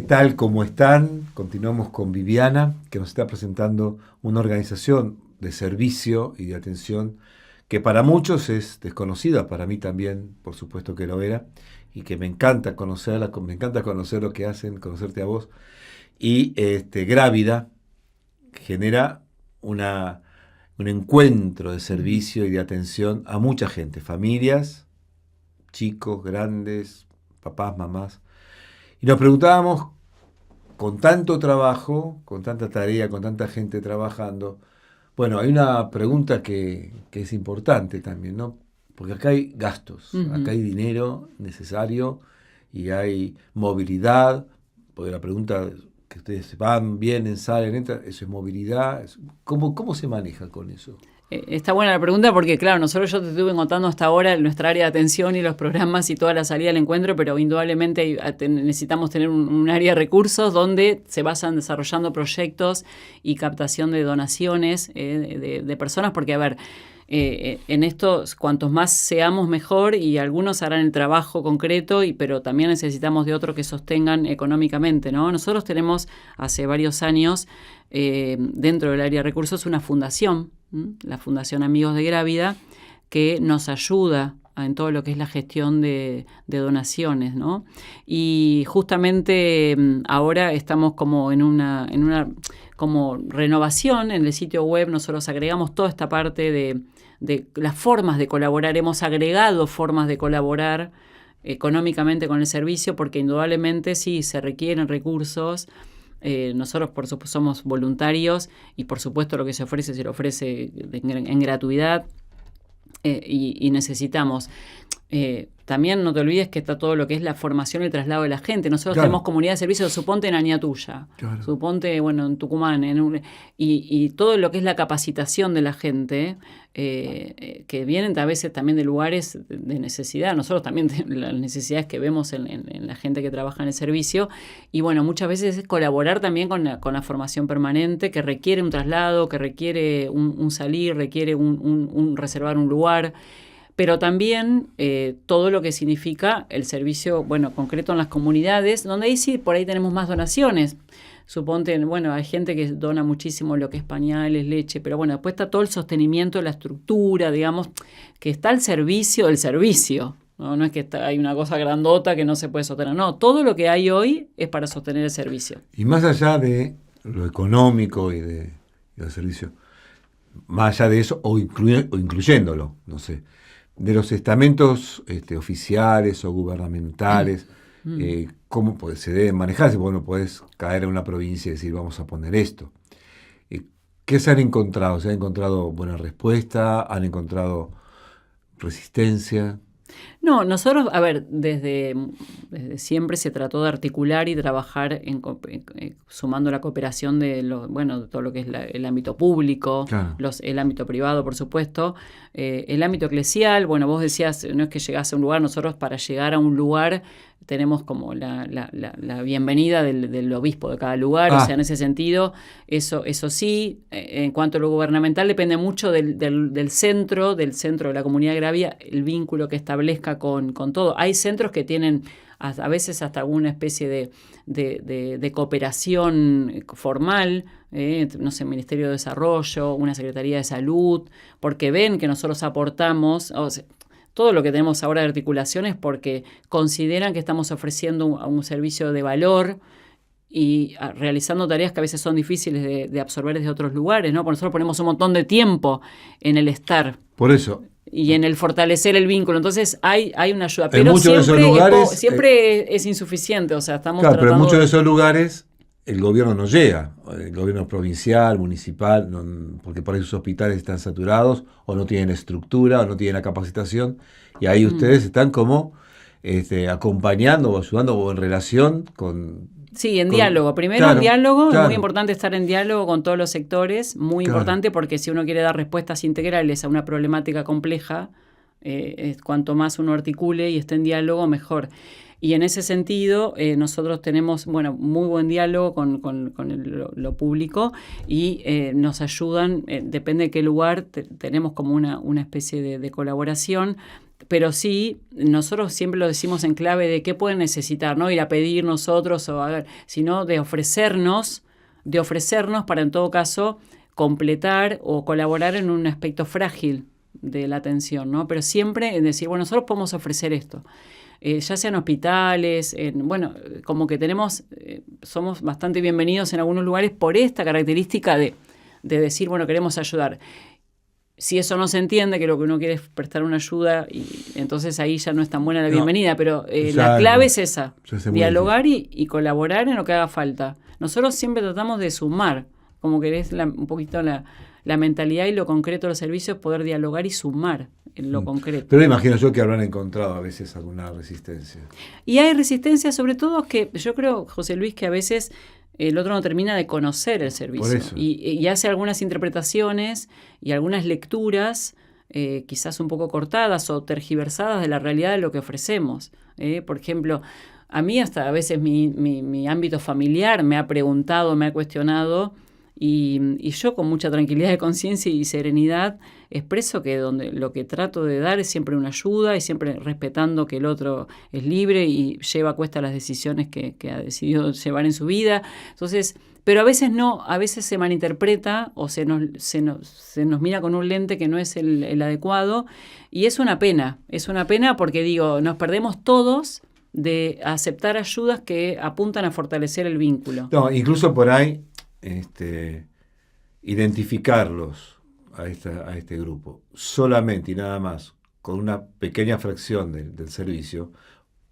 tal? ¿Cómo están? Continuamos con Viviana, que nos está presentando una organización de servicio y de atención que para muchos es desconocida, para mí también, por supuesto que lo era, y que me encanta conocerla, me encanta conocer lo que hacen, conocerte a vos. Y Grávida genera un encuentro de servicio y de atención a mucha gente, familias, chicos, grandes, papás, mamás. Y nos preguntábamos, con tanto trabajo, con tanta tarea, con tanta gente trabajando, bueno, hay una pregunta que es importante también, ¿no? Porque acá hay gastos, acá hay dinero necesario y hay movilidad, porque la pregunta que ustedes van, vienen, salen, entran, eso es movilidad. ¿Cómo se maneja con eso? Está buena la pregunta porque, claro, yo te estuve contando hasta ahora nuestra área de atención y los programas y toda la salida al encuentro, pero indudablemente necesitamos tener un área de recursos donde se basan desarrollando proyectos y captación de donaciones de personas, porque, a ver, en esto, cuantos más seamos, mejor, y algunos harán el trabajo concreto, pero también necesitamos de otros que sostengan económicamente, ¿no? Nosotros tenemos hace varios años dentro del área de recursos una fundación, la Fundación Amigos de Grávida, que nos ayuda en todo lo que es la gestión de donaciones, ¿no? Y justamente ahora estamos como en una como renovación en el sitio web. Nosotros agregamos toda esta parte de las formas de colaborar. Hemos agregado formas de colaborar económicamente con el servicio, porque indudablemente sí se requieren recursos. Nosotros, por supuesto, somos voluntarios y, por supuesto, lo que se lo ofrece en gratuidad, y necesitamos. También no te olvides que está todo lo que es la formación y el traslado de la gente. Nosotros tenemos comunidad de servicios, suponte en Añatuya, suponte, en Tucumán, y todo lo que es la capacitación de la gente, que vienen a veces también de lugares de necesidad. Nosotros también las necesidades que vemos en la gente que trabaja en el servicio, y muchas veces es colaborar también con la formación permanente, que requiere un traslado, que requiere un salir, requiere un reservar un lugar. Pero también todo lo que significa el servicio, concreto en las comunidades, donde ahí sí, por ahí tenemos más donaciones. Suponte, hay gente que dona muchísimo lo que es pañales, leche, pero después está todo el sostenimiento de la estructura, digamos, que está al servicio del servicio. No es que hay una cosa grandota que no se puede sostener. No, todo lo que hay hoy es para sostener el servicio. Y más allá de lo económico y de los servicios, más allá de eso, o incluyéndolo, no sé, de los estamentos oficiales o gubernamentales, ¿cómo se deben manejar? Si vos no podés caer en una provincia y decir, vamos a poner esto. ¿Qué se han encontrado? ¿Se han encontrado buena respuesta? ¿Han encontrado resistencia? No, nosotros, a ver, desde siempre se trató de articular y trabajar sumando la cooperación de todo lo que es el ámbito público, claro, el ámbito privado, por supuesto, el ámbito eclesial. Vos decías, no es que llegás a un lugar, nosotros para llegar a un lugar tenemos como la bienvenida del obispo de cada lugar, o sea, en ese sentido, eso sí. En cuanto a lo gubernamental, depende mucho del centro de la comunidad Grávida, el vínculo que establezca con todo. Hay centros que tienen a veces hasta alguna especie de cooperación formal, no sé, Ministerio de Desarrollo, una Secretaría de Salud, porque ven que nosotros aportamos, o sea, todo lo que tenemos ahora de articulaciones, porque consideran que estamos ofreciendo un servicio de valor y realizando tareas que a veces son difíciles de absorber desde otros lugares, ¿no? Porque nosotros ponemos un montón de tiempo en el estar. Por eso. Y en el fortalecer el vínculo. Entonces hay una ayuda. Pero siempre es insuficiente. O sea, estamos tratando. Pero en muchos de de esos lugares el gobierno no llega. El gobierno provincial, municipal, porque por ahí sus hospitales están saturados, o no tienen estructura, o no tienen la capacitación. Y ahí ustedes están como acompañando o ayudando o en relación con... Sí, diálogo. Primero, en diálogo. Es muy importante estar en diálogo con todos los sectores. Muy importante, porque si uno quiere dar respuestas integrales a una problemática compleja, cuanto más uno articule y esté en diálogo, mejor. Y en ese sentido, nosotros tenemos muy buen diálogo con lo público, y nos ayudan, depende de qué lugar, tenemos como una especie de colaboración. Pero sí, nosotros siempre lo decimos en clave de qué pueden necesitar, no ir a pedir nosotros, sino de ofrecernos para en todo caso completar o colaborar en un aspecto frágil de la atención, ¿no? Pero siempre en decir, bueno, nosotros podemos ofrecer esto. Ya sean hospitales, como que somos bastante bienvenidos en algunos lugares por esta característica de decir, bueno, queremos ayudar. Si eso no se entiende, que lo que uno quiere es prestar una ayuda, y entonces ahí ya no es tan buena la bienvenida, pero la clave es esa, dialogar y colaborar en lo que haga falta. Nosotros siempre tratamos de sumar, como que es un poquito la mentalidad y lo concreto de los servicios, poder dialogar y sumar en lo concreto. Pero imagino yo que habrán encontrado a veces alguna resistencia. Y hay resistencia, sobre todo que yo creo, José Luis, que a veces el otro no termina de conocer el servicio y hace algunas interpretaciones y algunas lecturas quizás un poco cortadas o tergiversadas de la realidad de lo que ofrecemos. Por ejemplo, a mí hasta a veces mi ámbito familiar me ha preguntado, me ha cuestionado, y yo con mucha tranquilidad de conciencia y serenidad expreso que lo que trato de dar es siempre una ayuda y siempre respetando que el otro es libre y lleva a cuesta las decisiones que ha decidido llevar en su vida. Entonces, pero a veces no, a veces se malinterpreta o se nos mira con un lente que no es el adecuado, y es una pena porque digo, nos perdemos todos de aceptar ayudas que apuntan a fortalecer el vínculo. No, incluso por ahí identificarlos a este grupo solamente y nada más con una pequeña fracción del servicio.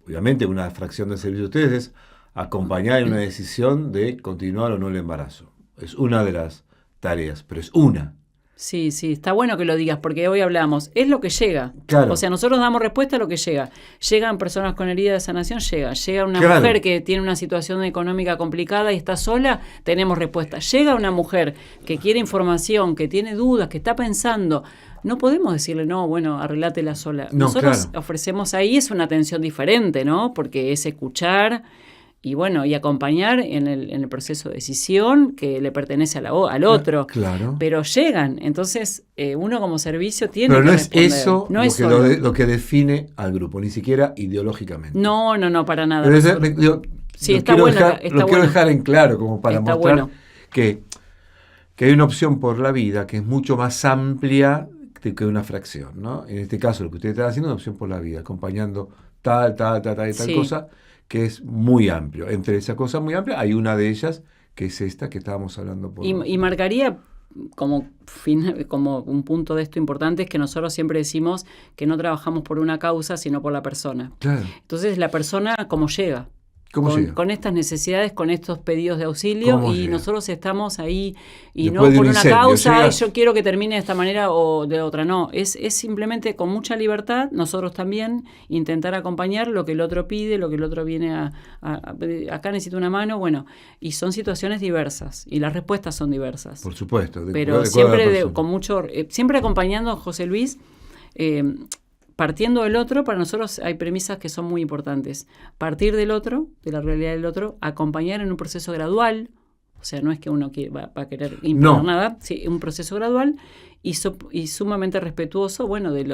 Obviamente una fracción del servicio de ustedes es acompañar en una decisión de continuar o no el embarazo. Es una de las tareas, pero es una. Sí, está bueno que lo digas, porque hoy hablamos, es lo que llega. Claro. O sea, nosotros damos respuesta a lo que llega. Llegan personas con herida de sanación, llega una mujer que tiene una situación económica complicada y está sola, tenemos respuesta. Llega una mujer que quiere información, que tiene dudas, que está pensando. No podemos decirle, no, bueno, arreglátela sola. No, nosotros ofrecemos ahí, es una atención diferente, ¿no? Porque es escuchar y acompañar en el proceso de decisión que le pertenece al otro. Claro. Pero llegan, entonces uno como servicio tiene pero que responder. Pero no es eso lo que define al grupo, ni siquiera ideológicamente. No, para nada. Pero quiero dejar en claro, como para está mostrar que hay una opción por la vida que es mucho más amplia que una fracción, ¿no? En este caso, lo que ustedes están haciendo es una opción por la vida, acompañando tal cosa, que es muy amplio. Entre esa cosa muy amplia hay una de ellas que es esta que estábamos hablando. Y marcaría como un punto de esto importante, es que nosotros siempre decimos que no trabajamos por una causa, sino por la persona. Claro. Entonces la persona cómo llega. Con estas necesidades, con estos pedidos de auxilio, y nosotros estamos ahí, y después no por una causa, yo quiero que termine de esta manera o de otra, no, es simplemente con mucha libertad, nosotros también intentar acompañar lo que el otro pide, lo que el otro viene acá necesito una mano, y son situaciones diversas, y las respuestas son diversas. Por supuesto. Pero siempre siempre acompañando a José Luis, partiendo del otro. Para nosotros hay premisas que son muy importantes. Partir del otro, de la realidad del otro, acompañar en un proceso gradual, o sea, no es que uno va a querer imponer nada, sí, un proceso gradual y sumamente respetuoso,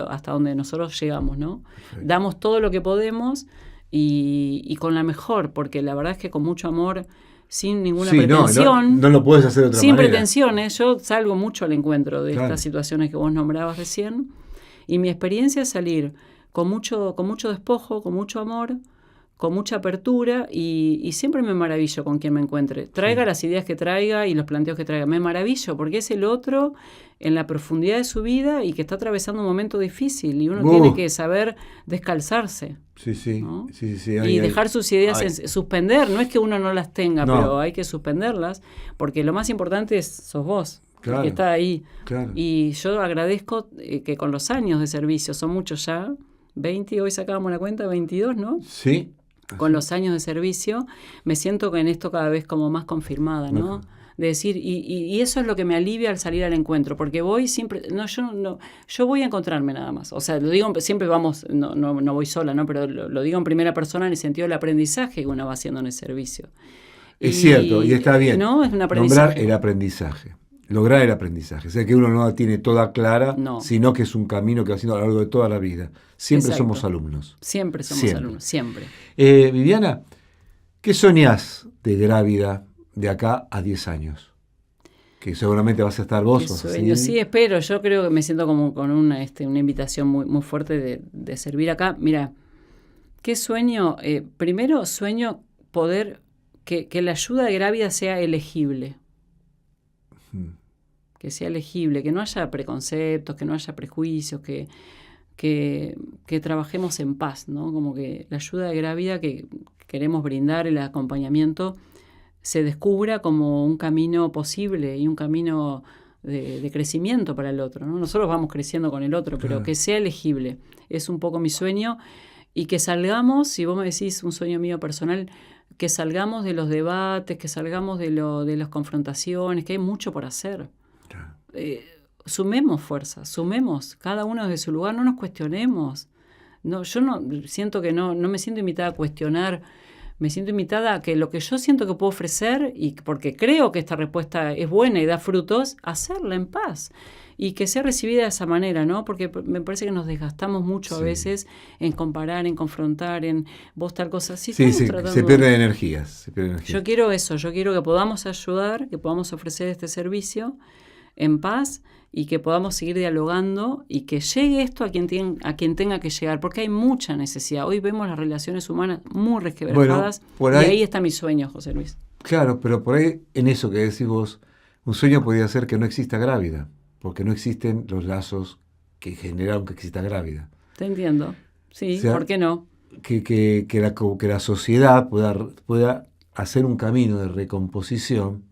hasta donde nosotros llegamos, ¿no? Perfecto. Damos todo lo que podemos y con la mejor, porque la verdad es que con mucho amor, sin ninguna pretensión. No lo puedes hacer de otra manera. Sin pretensiones, yo salgo mucho al encuentro de estas situaciones que vos nombrabas recién. Y mi experiencia es salir con mucho despojo, con mucho amor, con mucha apertura, y siempre me maravillo con quien me encuentre. Traiga las ideas que traiga y los planteos que traiga. Me maravillo porque es el otro en la profundidad de su vida y que está atravesando un momento difícil y uno tiene que saber descalzarse. Sí. ¿No? Sí. Y dejar sus ideas suspender. No es que uno no las tenga, pero hay que suspenderlas porque lo más importante sos vos. Claro, que está ahí. Claro. Y yo agradezco que con los años de servicio, son muchos ya, 20, hoy sacábamos la cuenta, 22, ¿no? Sí. Con los años de servicio, me siento que en esto cada vez como más confirmada, ¿no? De decir, y eso es lo que me alivia al salir al encuentro, porque voy siempre, yo voy a encontrarme nada más. O sea, lo digo, siempre vamos, no voy sola, ¿no? Pero lo digo en primera persona en el sentido del aprendizaje que uno va haciendo en el servicio. Es cierto, y está bien. ¿No? Es un aprendizaje. Nombrar el aprendizaje. lograr el aprendizaje. O sea que uno no la tiene toda clara, No. sino que es un camino que va haciendo a lo largo de toda la vida. Siempre Exacto. somos alumnos. Siempre somos Siempre. alumnos, siempre. Viviana, ¿qué soñás de Grávida de acá a 10 años? Que seguramente vas a estar vos. Qué Vas a sueño. seguir. Sí, espero. Yo creo que me siento como con una invitación muy, muy fuerte de servir acá. Mira, qué sueño. Primero, sueño poder que la ayuda de Grávida sea elegible. Que sea elegible, que no haya preconceptos, que no haya prejuicios, que trabajemos en paz, ¿no? Como que la ayuda de Grávida que queremos brindar, el acompañamiento, se descubra como un camino posible y un camino de crecimiento para el otro, ¿no? Nosotros vamos creciendo con el otro, pero que sea elegible. Es un poco mi sueño. Y que salgamos, si vos me decís un sueño mío personal, que salgamos de los debates, que salgamos de las confrontaciones, que hay mucho por hacer. Sumemos fuerzas, sumemos, cada uno desde su lugar, no nos cuestionemos. No, yo no siento que no me siento invitada a cuestionar, me siento invitada a que lo que yo siento que puedo ofrecer, y porque creo que esta respuesta es buena y da frutos, hacerla en paz. Y que sea recibida de esa manera, ¿no? Porque me parece que nos desgastamos mucho a veces en comparar, en confrontar, en vos tal cosa. Sí, se pierden energías. Yo quiero eso, yo quiero que podamos ayudar, que podamos ofrecer este servicio en paz y que podamos seguir dialogando y que llegue esto a quien tenga que llegar, porque hay mucha necesidad. Hoy vemos las relaciones humanas muy resquebrajadas, y ahí está mi sueño, José Luis. Claro, pero por ahí, en eso que decís vos, un sueño podría ser que no exista Grávida, porque no existen los lazos que generaron que exista Grávida. Te entiendo, sí, o sea, ¿por qué no? Que la sociedad pueda hacer un camino de recomposición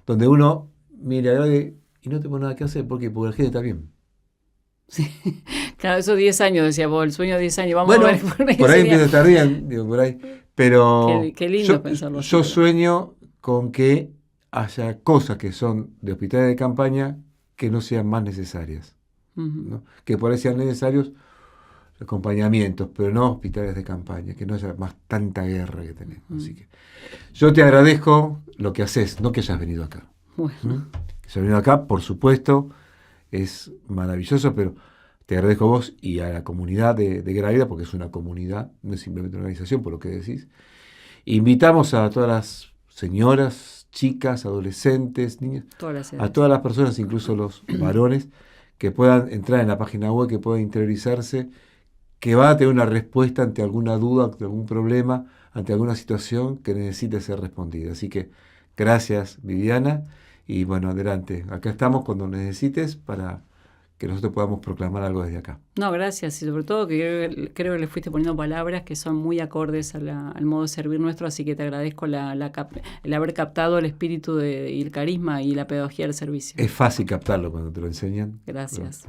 donde uno mire a Grávida y no tengo nada que hacer porque la gente está bien. Sí, claro, esos 10 años, decía vos, el sueño de 10 años. Vamos bueno, a ver por ahí empieza a estar bien, digo, por ahí. Pero qué lindo pensarlo. Yo sueño con que haya cosas que son de hospitales de campaña que no sean más necesarias. ¿No? Que por ahí sean necesarios acompañamientos, pero no hospitales de campaña, que no haya más tanta guerra que tenemos. Así que yo te agradezco lo que haces, no que hayas venido acá. Bueno. Que hayas venido acá, por supuesto, es maravilloso, pero te agradezco a vos y a la comunidad de Grávida, porque es una comunidad, no es simplemente una organización, por lo que decís. Invitamos a todas las señoras, chicas, adolescentes, niños, a todas las personas, incluso los varones, que puedan entrar en la página web, que puedan interiorizarse, que van a tener una respuesta ante alguna duda, ante algún problema, ante alguna situación que necesite ser respondida. Así que gracias, Viviana, y bueno, adelante. Acá estamos cuando necesites para que nosotros podamos proclamar algo desde acá. No, gracias, y sobre todo que creo que le fuiste poniendo palabras que son muy acordes al modo de servir nuestro, así que te agradezco el haber captado el espíritu y el carisma y la pedagogía del servicio. Es fácil captarlo cuando te lo enseñan. Gracias.